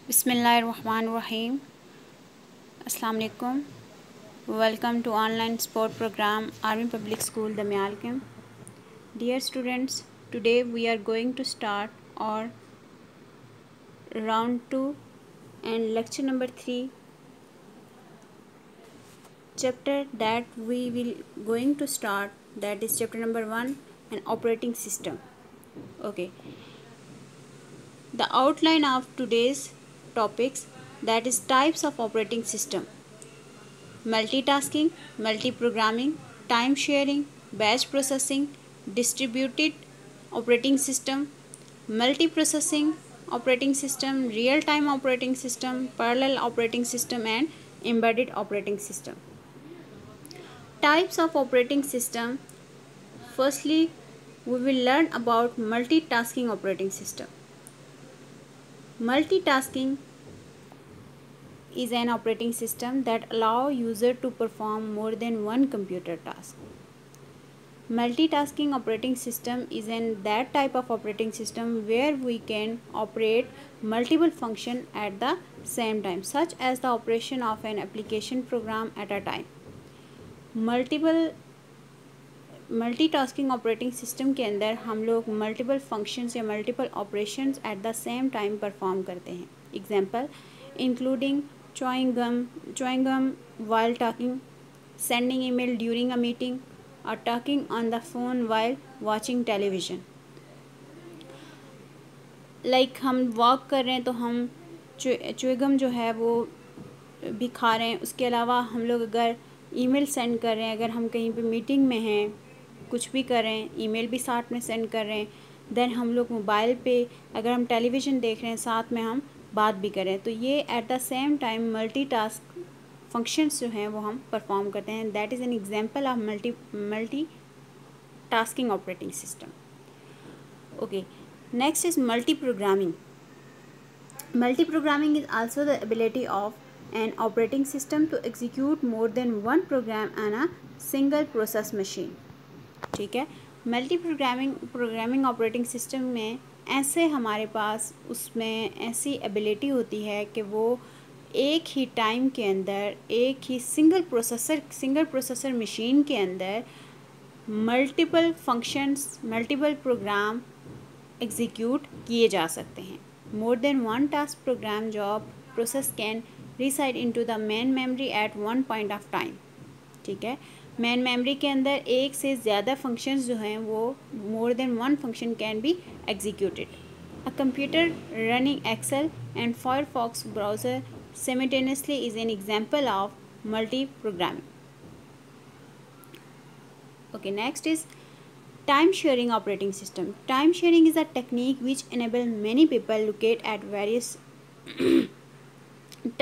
बिस्मिल्लाहिर्रहमानिर्रहीम। अस्सलाम वालेकुम। Welcome to online sport program Army Public School Damyalkem. Dear students, today we are going to start our round 2 and lecture number 3 chapter that we will going to start, that is chapter number 1, an operating system. Okay, the outline of today's topics, that is types of operating system: multitasking, multiprogramming, time sharing, batch processing, distributed operating system, multiprocessing operating system, real-time operating system, parallel operating system, and embedded operating system. Types of operating system. Firstly, we will learn about multitasking operating system. Multitasking is an operating system that allow user to perform more than one computer task. Multitasking operating system is that type of operating system where we can operate multiple functions at the same time, such as the operation of an application program at a time. Multitasking operating system के अंदर हम लोग multiple functions या multiple operations eight the same time perform करते हैं. Example including chewing gum while talking, sending email during a meeting, or talking on the phone while watching television. Like हम walk कर रहे हैं तो हम च्युइंगम जो है वो भी खा रहे हैं. उसके अलावा हम लोग अगर ईमेल सेंड कर रहे हैं, अगर हम कहीं पे मीटिंग में हैं, कुछ भी कर रहे हैं, ईमेल भी साथ में सेंड कर रहे हैं. देन हम लोग मोबाइल पे अगर हम टेलीविज़न देख रहे हैं, साथ में हम बात भी कर रहे हैं. तो ये eight the same time multitask functions जो हैं वो हम परफॉर्म करते हैं. That is an example of multi tasking operating system. Okay, next is multi programming. Multiprogramming is also the ability of an operating system to execute more than one program on a single process machine. ठीक है. Multiprogramming operating system में ऐसे हमारे पास उसमें ऐसी ability होती है कि वो एक ही टाइम के अंदर एक ही सिंगल प्रोसेसर मशीन के अंदर multiple functions, multiple program execute किए जा सकते हैं. More than one task program job process can reside into the main memory at one point of time. ठीक है. मेन मेमोरी के अंदर एक से ज़्यादा फंक्शंस जो हैं वो more than one function can be executed. A computer running Excel and Firefox browser simultaneously is an example of multi-programming. Okay, next is time sharing operating system. Time sharing is a technique which enables many people locate at various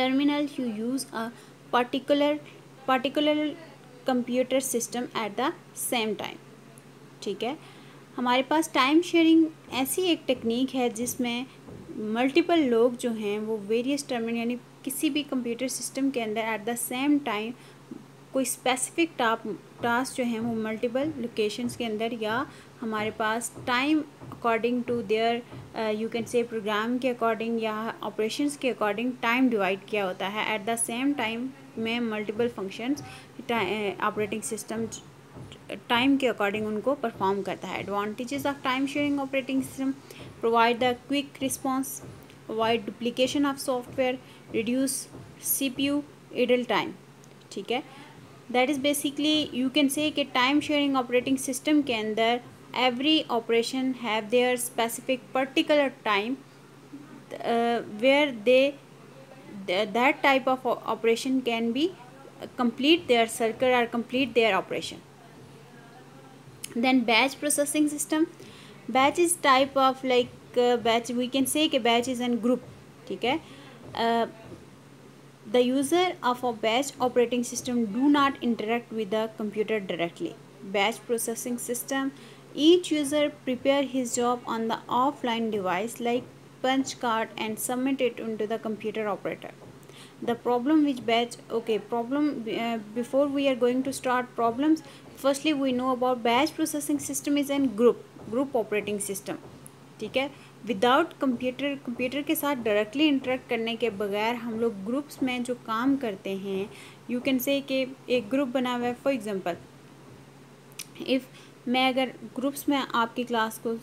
terminals to use a particular computer system eight the same time. ठीक है. हमारे पास time sharing ऐसी एक technique है जिसमें multiple लोग जो हैं वो वेरियस टर्मिनल यानी किसी भी कंप्यूटर सिस्टम के अंदर एट द सेम टाइम कोई स्पेसिफिक टास्क जो हैं वो मल्टीपल लोकेशंस के अंदर या हमारे पास time according to there you can say program के अकॉर्डिंग या ऑपरेशंस के अकॉर्डिंग टाइम डिवाइड किया होता है. एट द सेम टाइम में multiple functions operating system time के अकॉर्डिंग उनको परफॉर्म करता है. Advantages of time sharing operating system: provide the quick response, avoid duplication of software, reduce CPU idle time. ठीक है. That is basically you can say कि time sharing operating system के अंदर every operation have their specific particular time where that type of operation can be complete their circle or complete their operation. Then batch processing system. Batch is type of like batch, we can say कि batch is an group. ठीक है. The user of a batch operating system do not interact with the computer directly. Batch processing system, each user prepare his job on the offline device like punch card and submit it into the computer operator. The problem with batch, before we are going to start problems, firstly we know about batch processing system is an group operating system. ठीक है. Without computer के साथ directly interact करने के बगैर हम लोग groups में जो काम करते हैं, यू कैन से कि एक ग्रुप बना हुआ है। फॉर एग्जांपल, इफ़ मैं अगर ग्रुप्स में आपकी क्लास को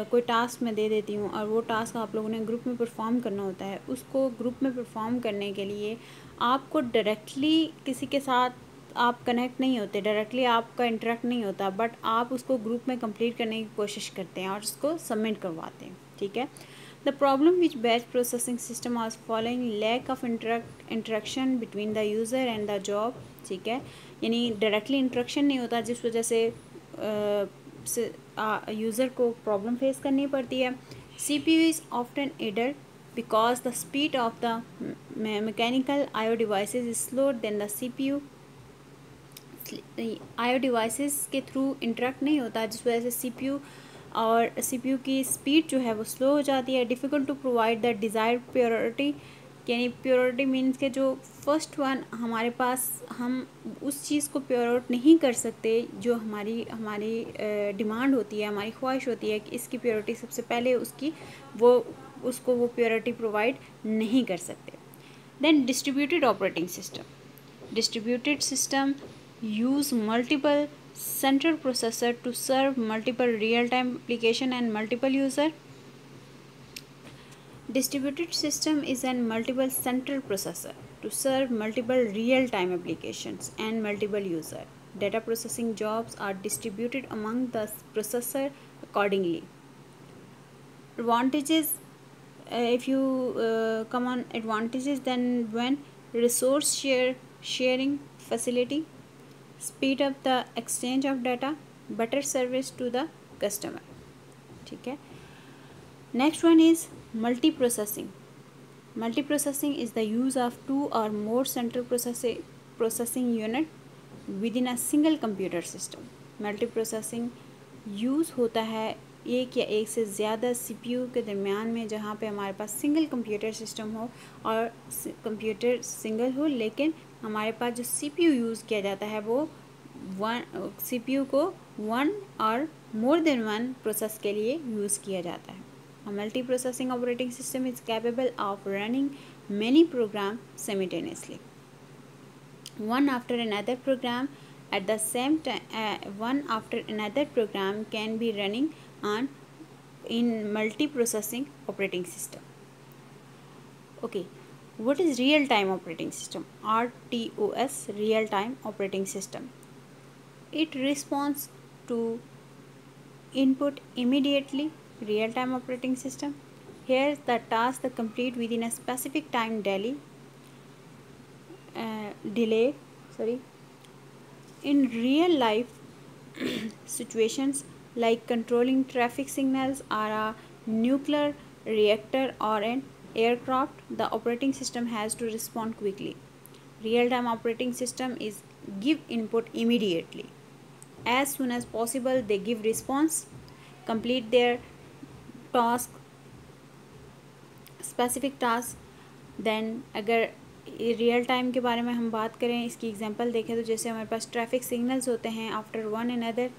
कोई टास्क मैं दे देती हूँ और वो टास्क आप लोगों ने ग्रुप में परफॉर्म करना होता है, उसको ग्रुप में परफॉर्म करने के लिए आपको डायरेक्टली किसी के साथ आप कनेक्ट नहीं होते, डायरेक्टली आपका इंटरेक्ट नहीं होता, बट आप उसको ग्रुप में कंप्लीट करने की कोशिश करते हैं और उसको सबमिट करवाते हैं, ठीक है। The problem which batch processing system are following lack of interaction between the user and the job, ठीक है, यानी डायरेक्टली इंटरेक्शन नहीं होता, जिस वजह से यूज़र को प्रॉब्लम फेस करनी पड़ती है। CPU is often adder because the speed of the mechanical I/O devices is slower than the CPU। I/O devices के थ्रू इंटरेक्ट नहीं होता, जिस वजह से CPU और CPU की स्पीड जो है वो स्लो हो जाती है। Difficult to provide the desired purity, यानी प्योरिटी मीन्स के जो फर्स्ट वन हमारे पास, हम उस चीज़ को प्योरिट नहीं कर सकते जो हमारी डिमांड होती है, हमारी ख्वाहिश होती है कि इसकी प्योरिटी सबसे पहले उसको वो प्योरिटी प्रोवाइड नहीं कर सकते। Then distributed operating system use multiple central processor to serve multiple real-time application and multiple user। Distributed system is an multiple central processor to serve multiple real-time applications and multiple user. Data processing jobs are distributed among the processor accordingly। Advantages, if you come on advantages, then when resource sharing facility, speed up the exchange of data, better service to the customer, ठीक है। Next one is multiprocessing is the use of 2 or more central processing unit within a single computer system। Multiprocessing use होता है एक या एक से ज़्यादा CPU के दरमियान में, जहाँ पे हमारे पास सिंगल कंप्यूटर सिस्टम हो और कंप्यूटर सिंगल हो, लेकिन हमारे पास जो CPU यूज़ किया जाता है वो CPU को 1 और मोर देन 1 प्रोसेस के लिए यूज़ किया जाता है। A multiprocessing operating system is capable of running many programs simultaneously, one after another program at the same time। One after another program can be running on in multiprocessing operating system। Okay, what is real-time operating system? RTOS, real-time operating system। It responds to input immediately, real-time operating system। Here the task the complete within a specific time delay in real life situations like controlling traffic signals or a nuclear reactor or an aircraft, the operating system has to respond quickly। Real-time operating system is give input immediately, as soon as possible they give response, complete their task, specific task। then अगर real time के बारे में हम बात करें, इसकी example देखें तो जैसे हमारे पास ट्रैफिक सिग्नल्स होते हैं, after one another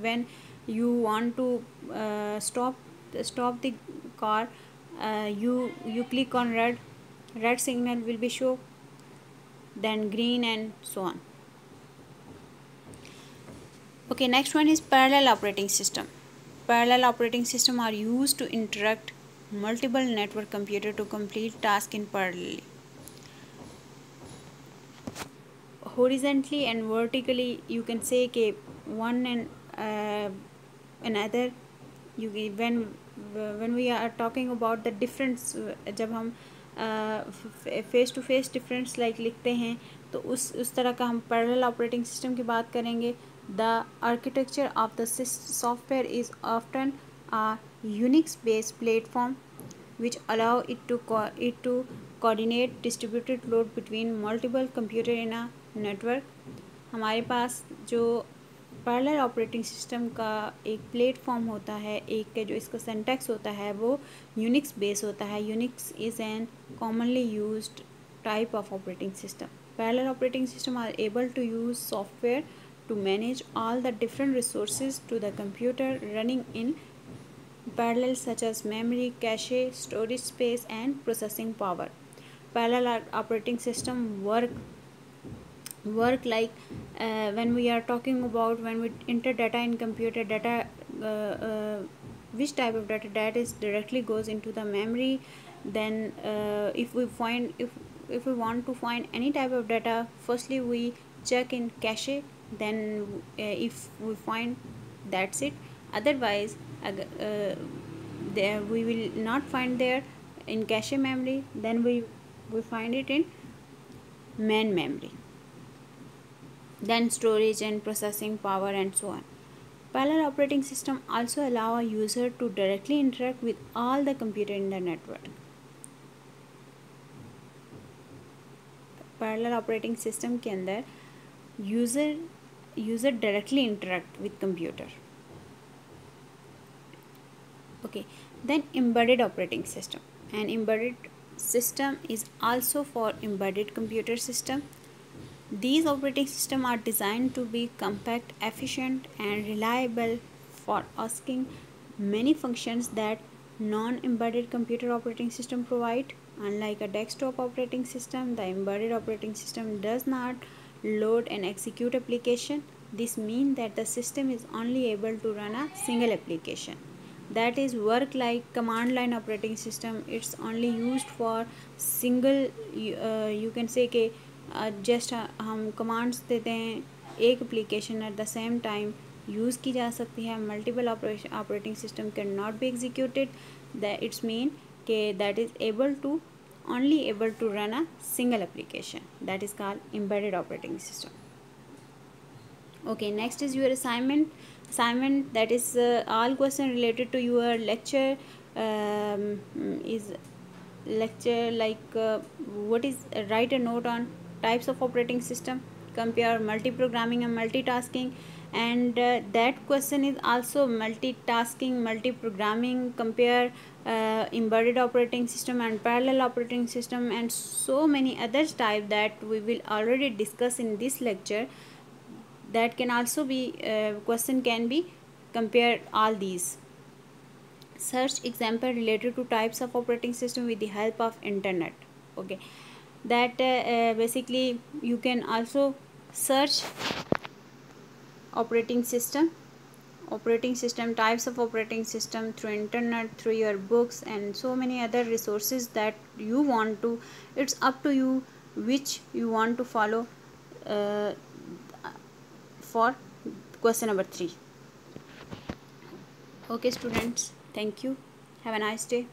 when you want to stop the car, you click on red signal will be show, then green and so on। Okay, next one is parallel operating system। Parallel operating system are used to interact multiple network computer to complete task in parallel, horizontally and vertically। You can say कि one and another, when we are talking about the difference, जब हम face to phase difference लिखते हैं तो उस तरह का हम पैरेलल ऑपरेटिंग सिस्टम की बात करेंगे। The architecture of the software is often a Unix based platform which allow it to coordinate distributed load between multiple computer in a network। हमारे पास जो पैरेलल ऑपरेटिंग सिस्टम का एक प्लेटफॉर्म होता है, एक जो इसका सिंटैक्स होता है वो यूनिक्स बेस होता है। Unix is an commonly used type of operating system. Parallel operating system are able to use software to manage all the different resources to the computer running in parallel such as memory, cache, storage space, and processing power. Parallel operating system work like when we are talking about when we enter data in computer data, which type of data that is directly goes into the memory. Then if we want to find any type of data, firstly we check in cache. Then if we find, that's it. Otherwise there we will not find there in cache memory, then we find it in main memory. Then storage and processing power and so on. Parallel operating system also allow a user to directly interact with all the computer in the network. Parallel operating system के अंदर user directly interact with computer. Okay, then embedded operating system. An embedded system is also for embedded computer system. These operating systems are designed to be compact, efficient, and reliable for asking many functions that non-embedded computer operating system provide. Unlike a desktop operating system, the embedded operating system does not load and execute application. This means that the system is only able to run a single application. That is work like command line operating system. It's only used for single, you can say कि just हम commands देते हैं, एक application at the same time use की जा सकती है. Multiple operating system can not be executed. That it's mean के that is able to only able to run a single application. That is called embedded operating system. Okay, next is your assignment that is all question related to your lecture. Is lecture like what is write a note on types of operating system, compare multi-programming and multitasking, and that question is also multitasking, multi-programming, compare embedded operating system and parallel operating system, and so many other type that we will already discuss in this lecture. That can also be question can be compare all these. Search example related to types of operating system with the help of internet. Okay, that basically you can also search operating system types of operating system through internet, through your books, and so many other resources that you want to. It's up to you which you want to follow for question number 3. Okay students, thank you, have a nice day.